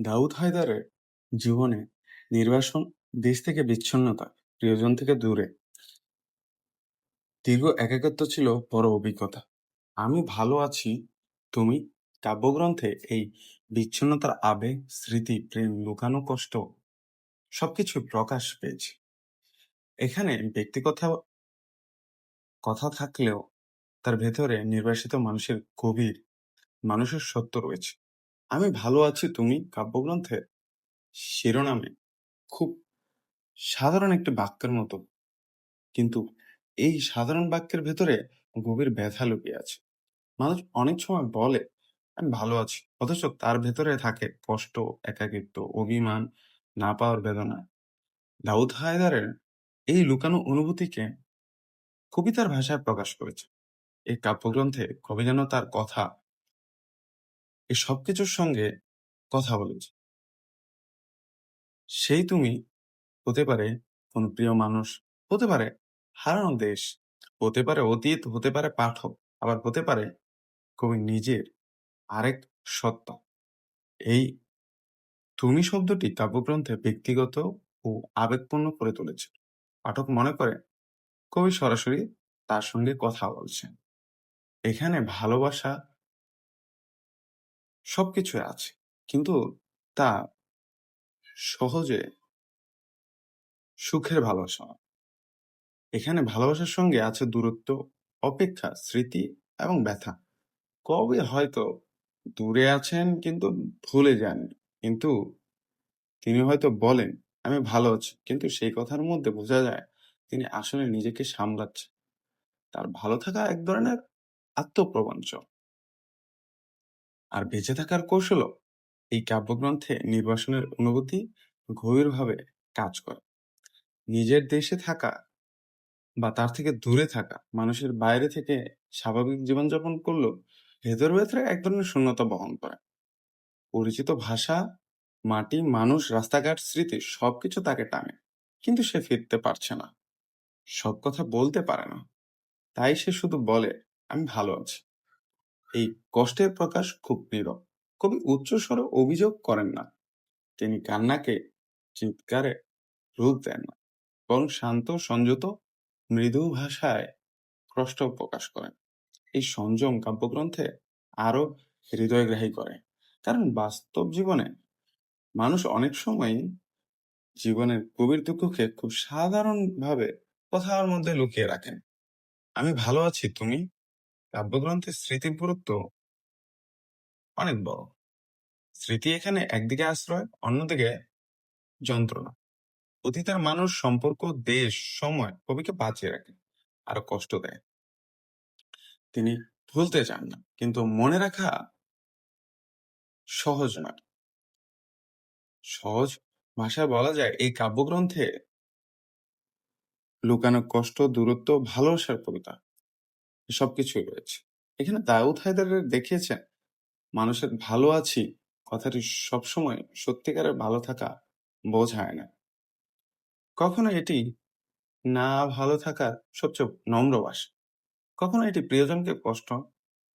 দাউদ হায়দারের জীবনে নির্বাসন, দেশ থেকে বিচ্ছিন্নতা, প্রিয়জন থেকে দূরে, দীর্ঘ একাকিত্ব ছিল বড় অভিজ্ঞতা। আমি ভালো আছি, তুমি কাব্যগ্রন্থে এই বিচ্ছিন্নতার আবেগ, স্মৃতি, প্রেম, লুকানো কষ্ট সবকিছু প্রকাশ পেয়েছে। এখানে ব্যক্তিগত কথা থাকলেও তার ভেতরে নির্বাসিত মানুষের গভীর মানুষের সত্য রয়েছে। আমি ভালো আছি তুমি কাব্যগ্রন্থের শিরোনামে খুব সাধারণ একটি বাক্যের মতো, কিন্তু এই সাধারণ বাক্যের ভেতরে গভীর ব্যথা লুকিয়ে আছে। মানুষ অনেক সময় বলে আমি ভালো আছি, অথচ তার ভেতরে থাকে কষ্ট, একাকিত্ব, অভিমান, না পাওয়ার বেদনা। দাউদ হায়দারের এই লুকানো অনুভূতিকে কবিতার ভাষায় প্রকাশ করেছে। এই কাব্যগ্রন্থে কবি যেন তার কথা এই সবকিছুর সঙ্গে কথা বলেছে। সেই তুমি হতে পারে কোন প্রিয় মানুষ, হতে পারে হারানো দেশ, হতে পারে অতীত, হতে পারে পাঠক, আবার হতে পারে কবি নিজের আরেক সত্তা। এই তুমি শব্দটি কাব্যগ্রন্থে ব্যক্তিগত ও আবেগপূর্ণ করে তুলেছে। পাঠক মনে করে কবি সরাসরি তার সঙ্গে কথা বলছেন। এখানে ভালোবাসা সবকিছু আছে, কিন্তু তা সহজে সুখের ভালোবাসা নয়। এখানে ভালোবাসার সঙ্গে আছে দূরত্ব, অপেক্ষা, স্মৃতি এবং ব্যথা। কবি হয়তো দূরে আছেন কিন্তু ভুলে যাননি, কিন্তু তিনি হয়তো বলেন আমি ভালো আছি, কিন্তু সেই কথার মধ্যে বোঝা যায় তিনি আসলে নিজেকে সামলাচ্ছেন। তার ভালো থাকা এক ধরনের আত্মপ্রবঞ্চন, আর বেঁচে থাকার কৌশলও এই কাব্যগ্রন্থে নির্বাসনের অনুভূতি গভীরভাবে কাজ করে। নিজের দেশে থাকা বা তার থেকে দূরে থাকা, মানুষের বাইরে থেকে স্বাভাবিক জীবনযাপন করলেও ভেতরে ভেতরে এক ধরনের শূন্যতা বহন করে। পরিচিত ভাষা, মাটি, মানুষ, রাস্তাঘাট, স্মৃতি সবকিছু তাকে টানে, কিন্তু সে ফিরতে পারছে না, সব কথা বলতে পারে না। তাই সে শুধু বলে আমি ভালো আছি। এই কষ্টের প্রকাশ খুব নীরব। কবি উচ্চস্বরে অভিযোগ করেন না, তিনি কান্নাকে চিৎকারে রূপ দেন না, বরং শান্ত, সংযত, মৃদু ভাষায় কষ্ট প্রকাশ করেন। এই সংযম কাব্যগ্রন্থে আরো হৃদয়গ্রাহী করে, কারণ বাস্তব জীবনে মানুষ অনেক সময় জীবনের গভীর দুঃখকে খুব সাধারণভাবে কথার মধ্যে লুকিয়ে রাখেন। আমি ভালো আছি তুমি কাব্যগ্রন্থের স্মৃতির গুরুত্ব অনেক বড়। স্মৃতি এখানে একদিকে আশ্রয়, অন্যদিকে যন্ত্রণা। অতীতের মানুষ, সম্পর্ক, দেশ, সময় কবিকে বাঁচিয়ে রাখে, আরো কষ্ট দেয়। তিনি ভুলতে চান না, কিন্তু মনে রাখা সহজ নয়। সহজ ভাষায় বলা যায় এই কাব্যগ্রন্থে লুকানো কষ্ট, দূরত্ব, ভালোবাসার কবিতা সবকিছুই রয়েছে। এখানে দাউদ হায়দারের দেখিয়েছেন মানুষের ভালো আছি কথাটি সবসময় সত্যিকারের ভালো থাকা বোঝায় না। কখনো এটি না ভালো থাকার সবচেয়ে নম্র ভাষা, কখনো এটি প্রিয়জনকে কষ্ট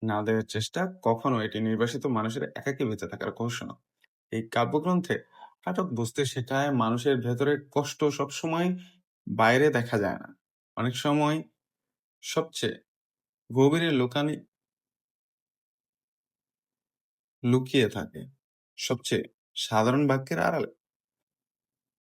না দেওয়ার চেষ্টা, কখনো এটি নির্বাসিত মানুষের একাকী বেঁচে থাকার ঘোষণা। এই কাব্যগ্রন্থে পাঠক বুঝতে শেখায় মানুষের ভেতরের কষ্ট সবসময় বাইরে দেখা যায় না, অনেক সময় সবচেয়ে গভীরে লুকিয়ে থাকে, সবচেয়ে সাধারণ বাক্যের আড়ালে।